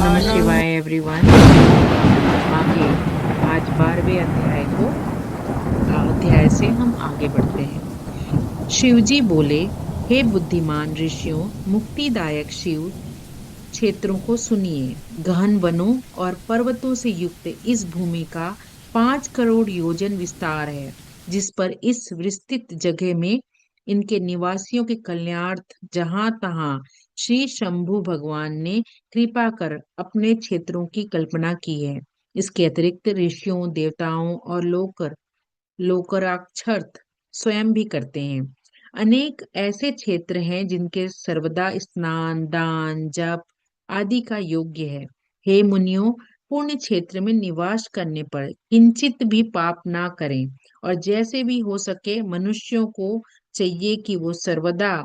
नमः शिवाय एवरीवन। आगे आज 12वें अध्याय से हम आगे बढ़ते हैं। शिवजी बोले, हे बुद्धिमान ऋषियों, मुक्तिदायक शिव क्षेत्रों को सुनिए। गहन वनों और पर्वतों से युक्त इस भूमि का 5 करोड़ योजन विस्तार है, जिस पर इस विस्तृत जगह में इनके निवासियों के कल्याणार्थ जहां तहां श्री शंभु भगवान ने कृपा कर अपने क्षेत्रों की कल्पना की है। इसके अतिरिक्त ऋषियों, देवताओं और लोकराक्षर्थ स्वयं भी करते हैं। अनेक ऐसे क्षेत्र हैं जिनके सर्वदा स्नान, दान, जप आदि का योग्य है। हे मुनियों, पुण्य क्षेत्र में निवास करने पर किंचित भी पाप ना करें, और जैसे भी हो सके मनुष्यों को चाहिए कि वो सर्वदा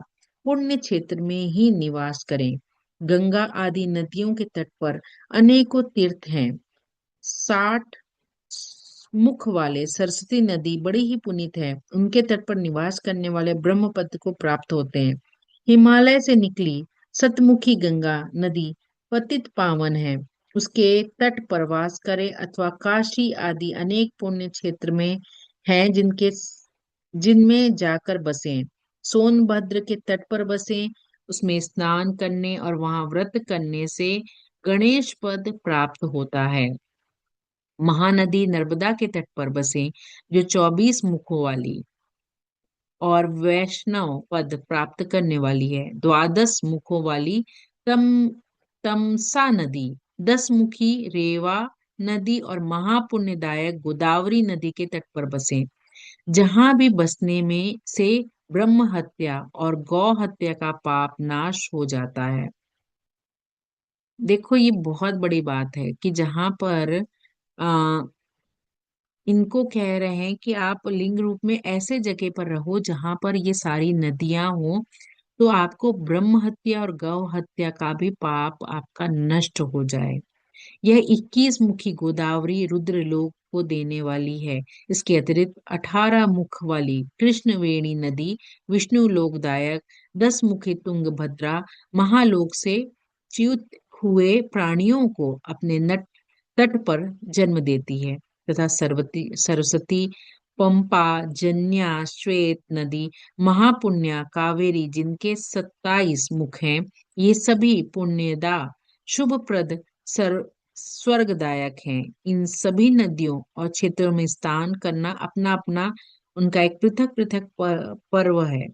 पुण्य क्षेत्र में ही निवास करें। गंगा आदि नदियों के तट पर अनेकों तीर्थ हैं। 60 मुख वाले सरस्वती नदी बड़ी ही पुनीत है। उनके तट पर निवास करने वाले ब्रह्म पद को प्राप्त होते हैं। हिमालय से निकली सतमुखी गंगा नदी पतित पावन है। उसके तट पर वास करे अथवा काशी आदि अनेक पुण्य क्षेत्र में हैं जिनमें जाकर बसें। सोनभद्र के तट पर बसें। उसमें स्नान करने और वहां व्रत करने से गणेश पद प्राप्त होता है। महानदी नर्मदा के तट पर बसे, जो 24 मुखों वाली और वैष्णव पद प्राप्त करने वाली है। 12 मुखों वाली तम तमसा नदी, 10 मुखी रेवा नदी और महापुण्यदायक गोदावरी नदी के तट पर बसे। जहां भी बसने में से ब्रह्म हत्या और गौ हत्या का पाप नाश हो जाता है। देखो, ये बहुत बड़ी बात है कि जहां पर आ, इनको कह रहे हैं कि आप लिंग रूप में ऐसे जगह पर रहो जहां पर ये सारी नदियां हो, तो आपको ब्रह्म हत्या और गौ हत्या का भी पाप आपका नष्ट हो जाए। यह 21 मुखी गोदावरी रुद्रलोक को देने वाली है। इसके अतिरिक्त 18 मुख वाली कृष्णवेणी नदी विष्णु लोकदायक, 10 मुखी तुंगभद्रा महालोक से च्युत हुए प्राणियों को अपने नट तट पर जन्म देती है। तथा सरस्वती, पंपा, जन्या, श्वेत नदी, महापुण्या, कावेरी, जिनके 27 मुख हैं, ये सभी पुण्यदा शुभप्रद सर स्वर्गदायक हैं। इन सभी नदियों और क्षेत्रों में स्नान करना अपना अपना उनका एक पृथक पृथक पर्व है।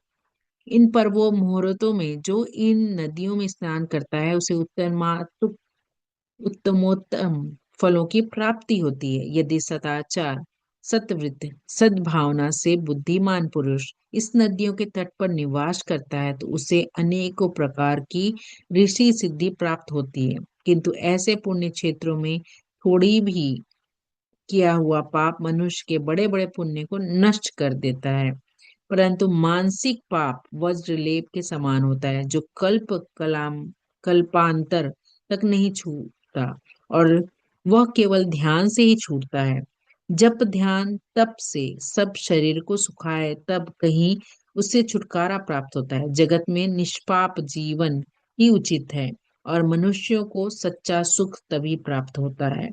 इन पर्वों मुहूर्तों में जो इन नदियों में स्नान करता है, उसे उत्तमोत्तम फलों की प्राप्ति होती है। यदि सदाचार, सत्वृत्ति, सद्भावना से बुद्धिमान पुरुष इस नदियों के तट पर निवास करता है, तो उसे अनेकों प्रकार की ऋषि सिद्धि प्राप्त होती है। किंतु ऐसे पुण्य क्षेत्रों में थोड़ी भी किया हुआ पाप मनुष्य के बड़े बड़े पुण्य को नष्ट कर देता है। परंतु मानसिक पाप वज्रलेप के समान होता है, जो कल्पांतर तक नहीं छूटता, और वह केवल ध्यान से ही छूटता है। जप, ध्यान, तप से सब शरीर को सुखाए, तब कहीं उससे छुटकारा प्राप्त होता है। जगत में निष्पाप जीवन ही उचित है, और मनुष्यों को सच्चा सुख तभी प्राप्त होता है।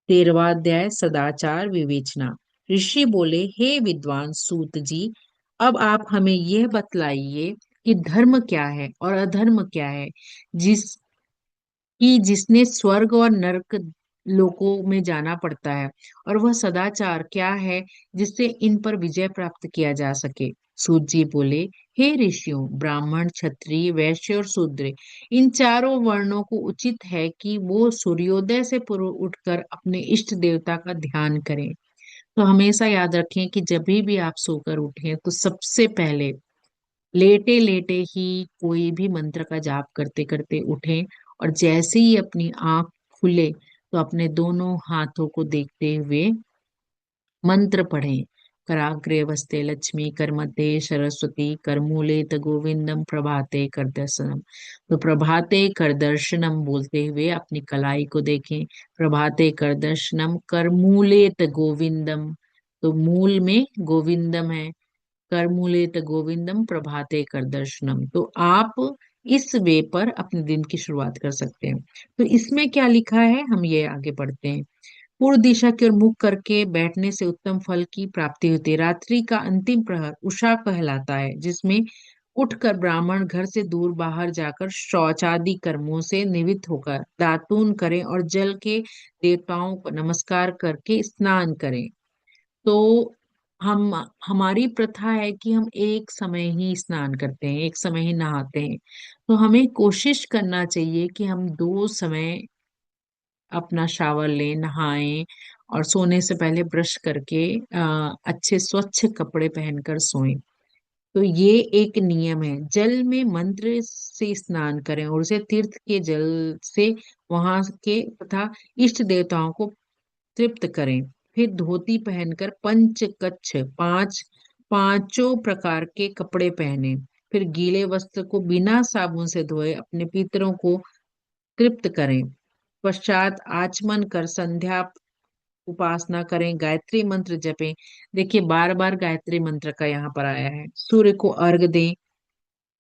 13वां अध्याय, सदाचार विवेचना। ऋषि बोले, हे विद्वान सूत जी, अब आप हमें यह बतलाइए कि धर्म क्या है और अधर्म क्या है, जिसने स्वर्ग और नरक लोकों में जाना पड़ता है, और वह सदाचार क्या है जिससे इन पर विजय प्राप्त किया जा सके। सूत जी बोले, हे ऋषियों, ब्राह्मण, क्षत्रिय, वैश्य और शूद्र, इन चारों वर्णों को उचित है कि वो सूर्योदय से पूर्व उठकर अपने इष्ट देवता का ध्यान करें। तो हमेशा याद रखें कि जब भी आप सोकर उठें, तो सबसे पहले लेटे लेटे ही कोई भी मंत्र का जाप करते करते उठें, और जैसे ही अपनी आंख खुले, तो अपने दोनों हाथों को देखते हुए मंत्र पढ़ें। कराग्रे वस्ते लक्ष्मी, करमते सरस्वती, करमूले त गोविंदम, प्रभाते कर दर्शनम। तो प्रभाते कर दर्शनम बोलते हुए अपनी कलाई को देखें। प्रभाते कर दर्शनम, करमूले त गोविंदम, तो मूल में गोविंदम है। करमूलेत गोविंदम, प्रभाते कर दर्शनम। तो आप इस वे पर अपने दिन की शुरुआत कर सकते हैं। तो इसमें क्या लिखा है, हम ये आगे पढ़ते हैं। पूर्व दिशा की ओर मुख करके बैठने से उत्तम फल की प्राप्ति होती है। रात्रि का अंतिम प्रहर उषा कहलाता है, जिसमें उठकर ब्राह्मण घर से दूर बाहर जाकर शौचादि कर्मों से निवृत्त होकर दातून करें और जल के देवताओं को नमस्कार करके स्नान करें। तो हम हमारी प्रथा है कि हम एक समय ही स्नान करते हैं, एक समय ही नहाते हैं। तो हमें कोशिश करना चाहिए कि हम दो समय अपना शावर लें, नहाएं और सोने से पहले ब्रश करके अच्छे स्वच्छ कपड़े पहनकर सोएं। तो ये एक नियम है। जल में मंत्र से स्नान करें और उसे तीर्थ के जल से वहां के तथा इष्ट देवताओं को तृप्त करें। फिर धोती पहनकर पंच कच्छ पांचों प्रकार के कपड़े पहने। फिर गीले वस्त्र को बिना साबुन से धोए अपने पितरों को तृप्त करें। पश्चात आचमन कर संध्या उपासना करें, गायत्री मंत्र जपें। देखिए बार बार गायत्री मंत्र का यहाँ पर आया है। सूर्य को अर्घ दें,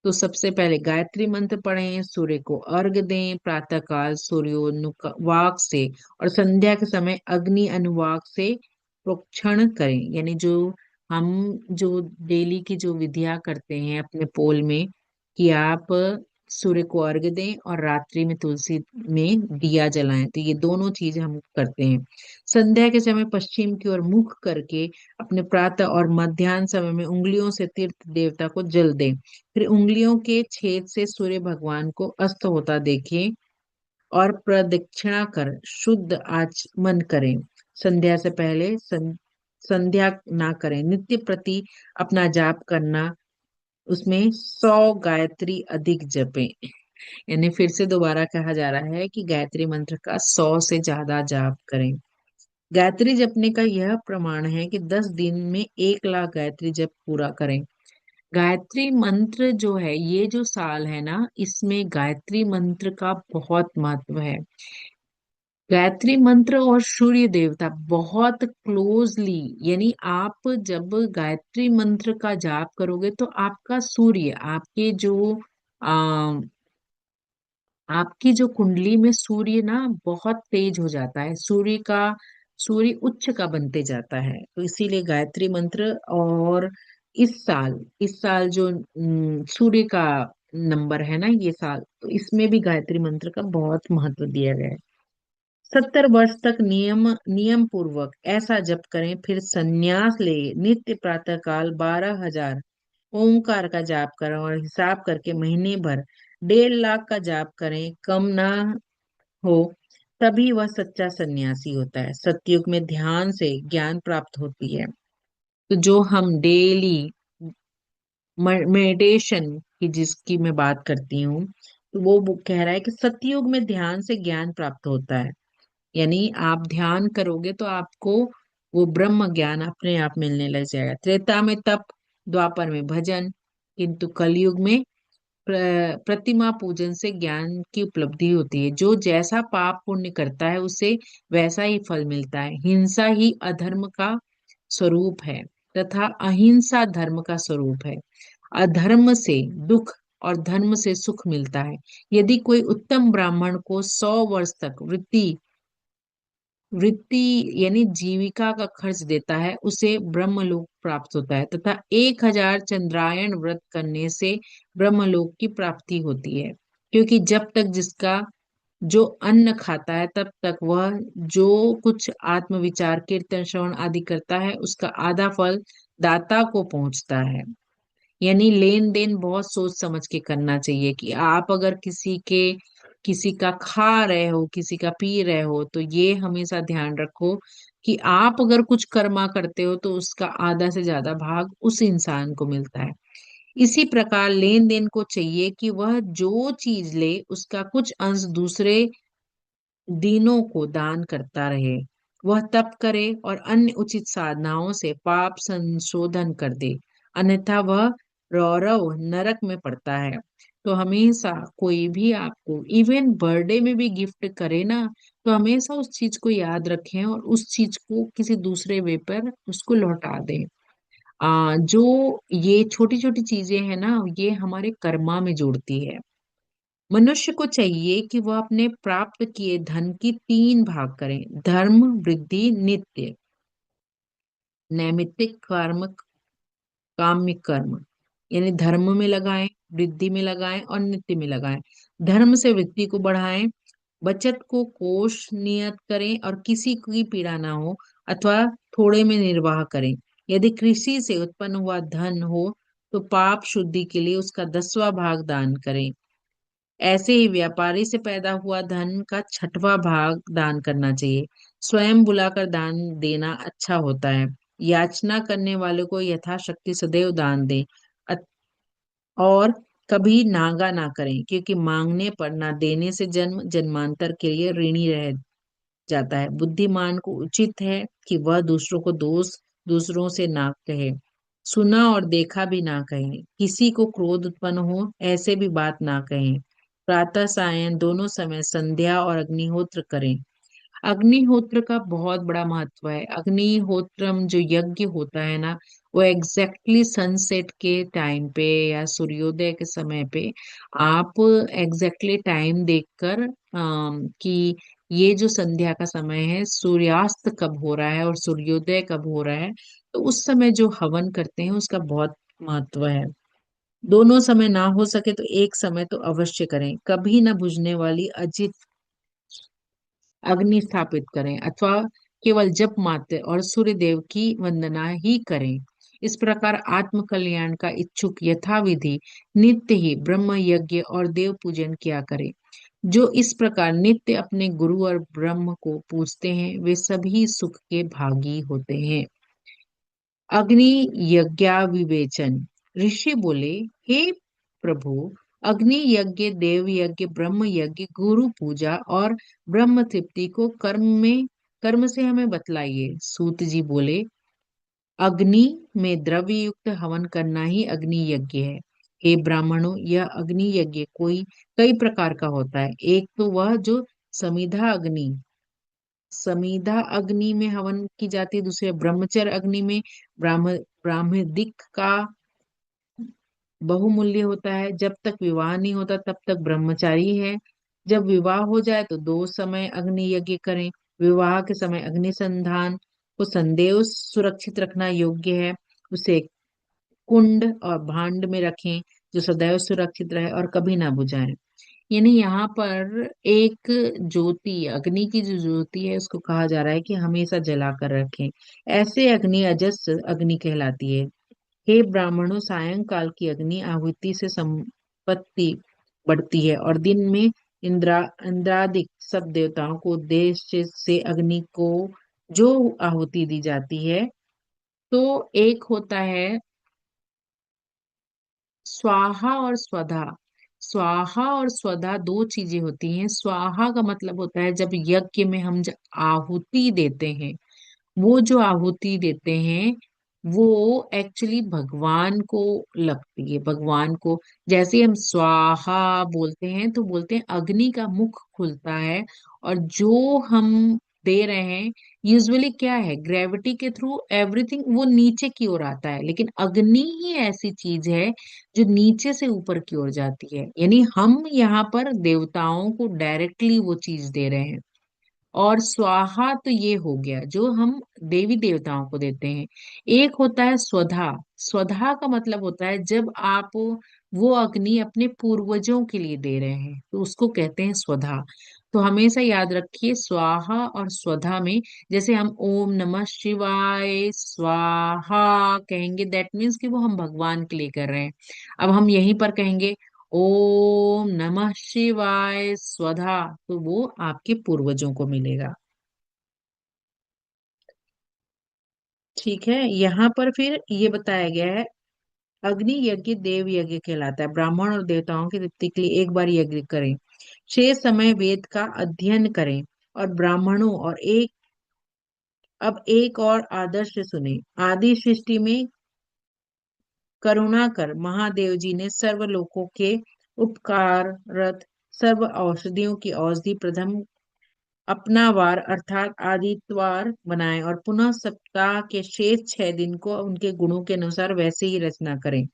तो सबसे पहले गायत्री मंत्र पढ़ें, सूर्य को अर्घ दें, प्रातः काल सूर्योनुवाक से और संध्या के समय अग्नि अनुवाक से प्रोक्षण करें। यानी हम जो डेली की जो विधियां करते हैं अपने पोल में, कि आप सूर्य को अर्घ दें और रात्रि में तुलसी में दिया जलाएं, तो ये दोनों चीज हम करते हैं। संध्या के समय पश्चिम की ओर मुख करके अपने प्रातः और मध्याह्न समय में उंगलियों से तीर्थ देवता को जल दें। फिर उंगलियों के छेद से सूर्य भगवान को अस्त होता देखें और प्रदक्षिणा कर शुद्ध आचमन करें। संध्या से पहले संध्या ना करें। नित्य प्रति अपना जाप करना, उसमें 100 गायत्री अधिक जपें। यानी फिर से दोबारा कहा जा रहा है कि गायत्री मंत्र का 100 से ज्यादा जाप करें। गायत्री जपने का यह प्रमाण है कि 10 दिन में 1 लाख गायत्री जप पूरा करें। गायत्री मंत्र जो है, ये जो साल है ना, इसमें गायत्री मंत्र का बहुत महत्व है। गायत्री मंत्र और सूर्य देवता बहुत क्लोजली, यानी आप जब गायत्री मंत्र का जाप करोगे तो आपका सूर्य, आ, आपकी जो कुंडली में सूर्य ना बहुत तेज हो जाता है। सूर्य उच्च का बनते जाता है। तो इसीलिए गायत्री मंत्र, और इस साल जो सूर्य का नंबर है ना, ये साल, तो इसमें भी गायत्री मंत्र का बहुत महत्व दिया गया है। 70 वर्ष तक नियम पूर्वक ऐसा जप करें, फिर संन्यास ले नित्य प्रातः काल 12,000 ओंकार का जाप करें और हिसाब करके महीने भर 1.5 लाख का जाप करें, कम ना हो, तभी वह सच्चा सन्यासी होता है। सतयुग में ध्यान से ज्ञान प्राप्त होती है। तो जो हम डेली मेडिटेशन की जिसकी मैं बात करती हूँ, तो वो कह रहा है कि सतयुग में ध्यान से ज्ञान प्राप्त होता है। यानी आप ध्यान करोगे तो आपको वो ब्रह्म ज्ञान अपने आप मिलने लग जाएगा। त्रेता में तप, द्वापर में भजन, किंतु कलयुग में प्रतिमा पूजन से ज्ञान की उपलब्धि होती है। जो जैसा पाप पुण्य करता है उसे वैसा ही फल मिलता है। हिंसा ही अधर्म का स्वरूप है तथा अहिंसा धर्म का स्वरूप है। अधर्म से दुख और धर्म से सुख मिलता है। यदि कोई उत्तम ब्राह्मण को 100 वर्ष तक वृत्ति यानी जीविका का खर्च देता है, उसे ब्रह्मलोक प्राप्त होता है तथा 1,000 चंद्रायण व्रत करने से ब्रह्मलोक की प्राप्ति होती है। क्योंकि जब तक जिसका जो अन्न खाता है तब तक वह जो कुछ आत्मविचार कीर्तन श्रवण आदि करता है, उसका आधा फल दाता को पहुंचता है। यानी लेन देन बहुत सोच समझ के करना चाहिए। कि आप अगर किसी का खा रहे हो, किसी का पी रहे हो, तो ये हमेशा ध्यान रखो कि आप अगर कुछ कर्मा करते हो तो उसका आधा से ज्यादा भाग उस इंसान को मिलता है। इसी प्रकार लेन देन को चाहिए कि वह जो चीज ले उसका कुछ अंश दूसरे दीनों को दान करता रहे। वह तप करे और अन्य उचित साधनाओं से पाप संशोधन कर दे, अन्यथा वह रौरव नरक में पड़ता है। तो हमेशा कोई भी आपको इवन बर्थडे में भी गिफ्ट करे ना, तो हमेशा उस चीज को याद रखें और उस चीज को किसी दूसरे वे पर उसको लौटा दें। जो ये छोटी छोटी चीजें हैं ना, ये हमारे कर्मा में जुड़ती है। मनुष्य को चाहिए कि वह अपने प्राप्त किए धन की तीन भाग करें: धर्म, वृद्धि, नित्य, नैमित्तिक कर्म, काम्य कर्म। यानी धर्म में लगाएं, वृद्धि में लगाएं और नित्य में लगाएं। धर्म से वृद्धि को बढ़ाएं, बचत को कोष नियत करें और किसी की पीड़ा ना हो, अथवा थोड़े में निर्वाह करें। यदि कृषि से उत्पन्न हुआ धन हो तो पाप शुद्धि के लिए उसका 10वां भाग दान करें। ऐसे ही व्यापारी से पैदा हुआ धन का 6वां भाग दान करना चाहिए। स्वयं बुलाकर दान देना अच्छा होता है। याचना करने वालों को यथाशक्ति सदैव दान दें। अत- और कभी नागा ना करें, क्योंकि मांगने पर ना देने से जन्म जन्मांतर के लिए ऋणी रह जाता है। बुद्धिमान को उचित है कि वह दूसरों को दोष दूसरों से ना कहे, सुना और देखा भी ना कहें। किसी को क्रोध उत्पन्न हो ऐसे भी बात ना कहें। प्रातः सायं दोनों समय संध्या और अग्निहोत्र करें। अग्निहोत्र का बहुत बड़ा महत्व है। अग्निहोत्रम जो यज्ञ होता है ना, वो एग्जैक्टली सनसेट के टाइम पे या सूर्योदय के समय पे आप एग्जैक्टली टाइम देखकर कि ये जो संध्या का समय है, सूर्यास्त कब हो रहा है और सूर्योदय कब हो रहा है, तो उस समय जो हवन करते हैं उसका बहुत महत्व है। दोनों समय ना हो सके तो एक समय तो अवश्य करें। कभी न बुझने वाली अजित अग्नि स्थापित करें, अथवा केवल जप मात्र और सूर्य देव की वंदना ही करें। इस प्रकार आत्म कल्याण का इच्छुक यथाविधि नित्य ही ब्रह्म यज्ञ और देव पूजन किया करे। जो इस प्रकार नित्य अपने गुरु और ब्रह्म को पूजते हैं वे सभी सुख के भागी होते हैं। अग्नि यज्ञाविवेचन। ऋषि बोले, हे प्रभु, अग्नि यज्ञ, देव यज्ञ, ब्रह्म यज्ञ, गुरु पूजा और ब्रह्म तृप्ति को कर्म से हमें बतलाइए। सूत जी बोले, अग्नि में द्रव्य युक्त हवन करना ही अग्नि यज्ञ है। हे ब्राह्मणों, यह अग्नि यज्ञ कोई कई प्रकार का होता है। एक तो वह जो समिधा अग्नि समीधा अग्नि में हवन की जाती है। दूसरे ब्रह्मचर्य अग्नि में ब्राह्मदिक का बहुमूल्य होता है। जब तक विवाह नहीं होता तब तक ब्रह्मचारी है। जब विवाह हो जाए तो 2 समय अग्नि यज्ञ करें। विवाह के समय अग्नि संधान को संदेह सुरक्षित रखना योग्य है। उसे कुंड और भांड में रखें जो सदैव सुरक्षित रहे और कभी ना बुझाएं। यानी यहाँ पर एक ज्योति, अग्नि की जो ज्योति है उसको कहा जा रहा है कि हमेशा जला कर रखें। ऐसे अग्नि अजस अग्नि कहलाती है। हे ब्राह्मणों, सायंकाल की अग्नि आहुति से संपत्ति बढ़ती है और दिन में इंद्रादिक सब देवताओं को उद्देश्य से अग्नि को जो आहुति दी जाती है, तो एक होता है स्वाहा और स्वधा। स्वाहा और स्वधा दो चीजें होती हैं। स्वाहा का मतलब होता है जब यज्ञ में हम जब आहुति देते हैं, वो जो आहुति देते हैं वो एक्चुअली भगवान को लगती है। भगवान को जैसे हम स्वाहा बोलते हैं तो बोलते हैं अग्नि का मुख खुलता है, और जो हम दे रहे हैं यूजुअली क्या है, ग्रेविटी के थ्रू एवरीथिंग वो नीचे की ओर आता है, लेकिन अग्नि ही ऐसी चीज है जो नीचे से ऊपर की ओर जाती है। यानी हम यहाँ पर देवताओं को डायरेक्टली वो चीज दे रहे हैं। और स्वाहा तो ये हो गया जो हम देवी देवताओं को देते हैं। एक होता है स्वधा। स्वधा का मतलब होता है जब आप वो अग्नि अपने पूर्वजों के लिए दे रहे हैं तो उसको कहते हैं स्वधा। तो हमेशा याद रखिए स्वाहा और स्वधा में, जैसे हम ओम नमः शिवाय स्वाहा कहेंगे, दैट मीन्स कि वो हम भगवान के लिए कर रहे हैं। अब हम यहीं पर कहेंगे ओम नमः शिवाय स्वधा, तो वो आपके पूर्वजों को मिलेगा। ठीक है, यहाँ पर फिर ये बताया गया है अग्नि यज्ञ देव यज्ञ कहलाता है। ब्राह्मण और देवताओं की तृप्ति के लिए एक बार यज्ञ करें। शेष समय वेद का अध्ययन करें और ब्राह्मणों और एक अब एक और आदर्श सुने। आदि सृष्टि में करुणा कर महादेव जी ने सर्व लोकों के उपकाररत सर्व औषधियों की औषधि प्रथम अपना वार अर्थात आदित्यवार बनाए और पुनः सप्ताह के शेष 6 दिन को उनके गुणों के अनुसार वैसे ही रचना करें।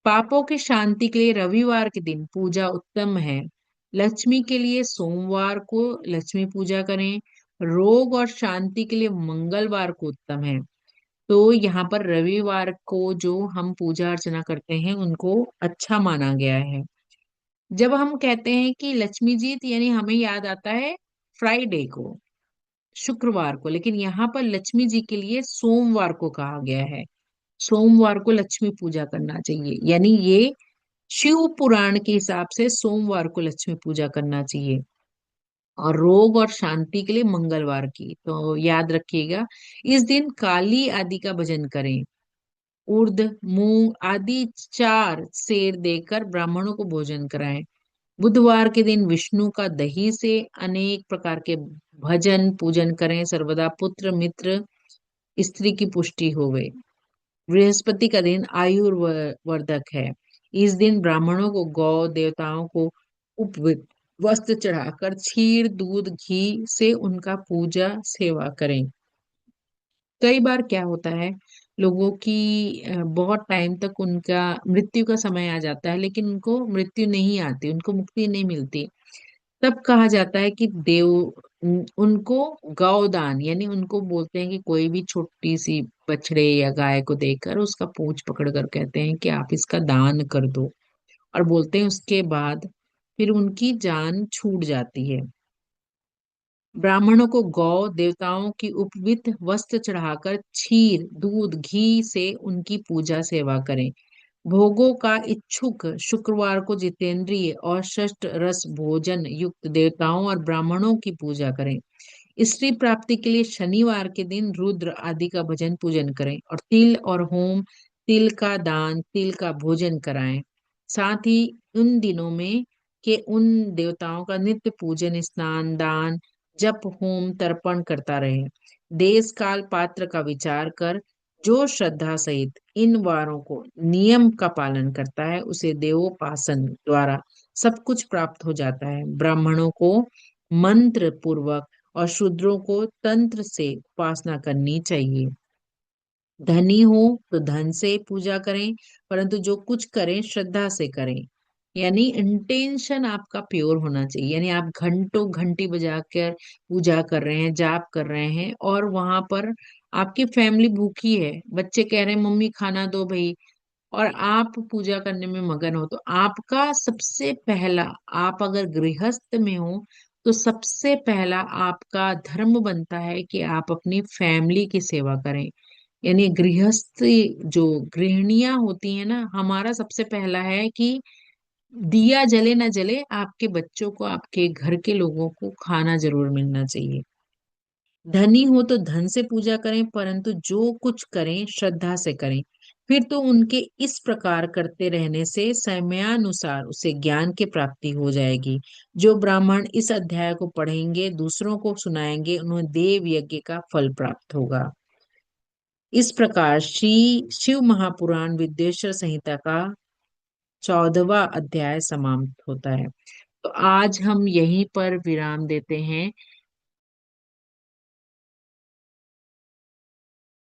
पापों की शांति के लिए रविवार के दिन पूजा उत्तम है। लक्ष्मी के लिए सोमवार को लक्ष्मी पूजा करें। रोग और शांति के लिए मंगलवार को उत्तम है। तो यहाँ पर रविवार को जो हम पूजा अर्चना करते हैं उनको अच्छा माना गया है। जब हम कहते हैं कि लक्ष्मी जी, तो यानी हमें याद आता है फ्राइडे को, शुक्रवार को, लेकिन यहाँ पर लक्ष्मी जी के लिए सोमवार को कहा गया है। सोमवार को लक्ष्मी पूजा करना चाहिए, यानी ये शिव पुराण के हिसाब से सोमवार को लक्ष्मी पूजा करना चाहिए। और रोग और शांति के लिए मंगलवार की, तो याद रखिएगा इस दिन काली आदि का भजन करें। उर्द, मूंग आदि 4 सेर देकर ब्राह्मणों को भोजन कराएं। बुधवार के दिन विष्णु का दही से अनेक प्रकार के भजन पूजन करें, सर्वदा पुत्र मित्र स्त्री की पुष्टि होवे। बृहस्पति का दिन आयुर्वर्धक है। इस दिन ब्राह्मणों को गौ देवताओं को उपवित वस्त्र चढ़ाकर क्षीर दूध घी से उनका पूजा सेवा करें। कई बार क्या होता है, लोगों की बहुत टाइम तक उनका मृत्यु का समय आ जाता है, लेकिन उनको मृत्यु नहीं आती, उनको मुक्ति नहीं मिलती। तब कहा जाता है कि उनको गौदान, यानी उनको बोलते हैं कि कोई भी छोटी सी बछड़े या गाय को देकर उसका पूंछ पकड़ कर कहते हैं कि आप इसका दान कर दो, और बोलते हैं उसके बाद फिर उनकी जान छूट जाती है। ब्राह्मणों को गौ देवताओं की उपवित वस्त्र चढ़ाकर क्षीर दूध घी से उनकी पूजा सेवा करें। भोगों का इच्छुक शुक्रवार को जितेंद्रिय और षष्ठ रस भोजन युक्त देवताओं और ब्राह्मणों की पूजा करें। स्त्री प्राप्ति के लिए शनिवार के दिन रुद्र आदि का भजन पूजन करें, और तिल और होम, तिल का दान, तिल का भोजन कराएं। साथ ही उन दिनों में के उन देवताओं का नित्य पूजन, स्नान, दान, जप, होम, तर्पण करता रहे। देश काल पात्र का विचार कर जो श्रद्धा सहित इन वारों को नियम का पालन करता है उसे देवोपासन द्वारा सब कुछ प्राप्त हो जाता है। ब्राह्मणों को मंत्र पूर्वक और शूद्रों को तंत्र से उपासना करनी चाहिए। धनी हो तो धन से पूजा करें, परंतु जो कुछ करें श्रद्धा से करें। यानी इंटेंशन आपका प्योर होना चाहिए, यानी आप घंटों घंटी बजा कर पूजा कर रहे हैं, जाप कर रहे हैं, और वहां पर आपकी फैमिली भूखी है, बच्चे कह रहे हैं मम्मी खाना दो भाई, और आप पूजा करने में मगन हो, तो आपका सबसे पहला, आप अगर गृहस्थ में हो तो सबसे पहला आपका धर्म बनता है कि आप अपनी फैमिली की सेवा करें। यानी गृहस्थ, जो गृहिणियां होती हैं ना, हमारा सबसे पहला है कि दिया जले ना जले, आपके बच्चों को, आपके घर के लोगों को खाना जरूर मिलना चाहिए। धनी हो तो धन से पूजा करें, परंतु जो कुछ करें श्रद्धा से करें। फिर तो उनके इस प्रकार करते रहने से समयानुसार उसे ज्ञान की प्राप्ति हो जाएगी। जो ब्राह्मण इस अध्याय को पढ़ेंगे, दूसरों को सुनाएंगे, उन्हें देव यज्ञ का फल प्राप्त होगा। इस प्रकार श्री शिव महापुराण विद्वेश्वर संहिता का 14वां अध्याय समाप्त होता है। तो आज हम यहीं पर विराम देते हैं।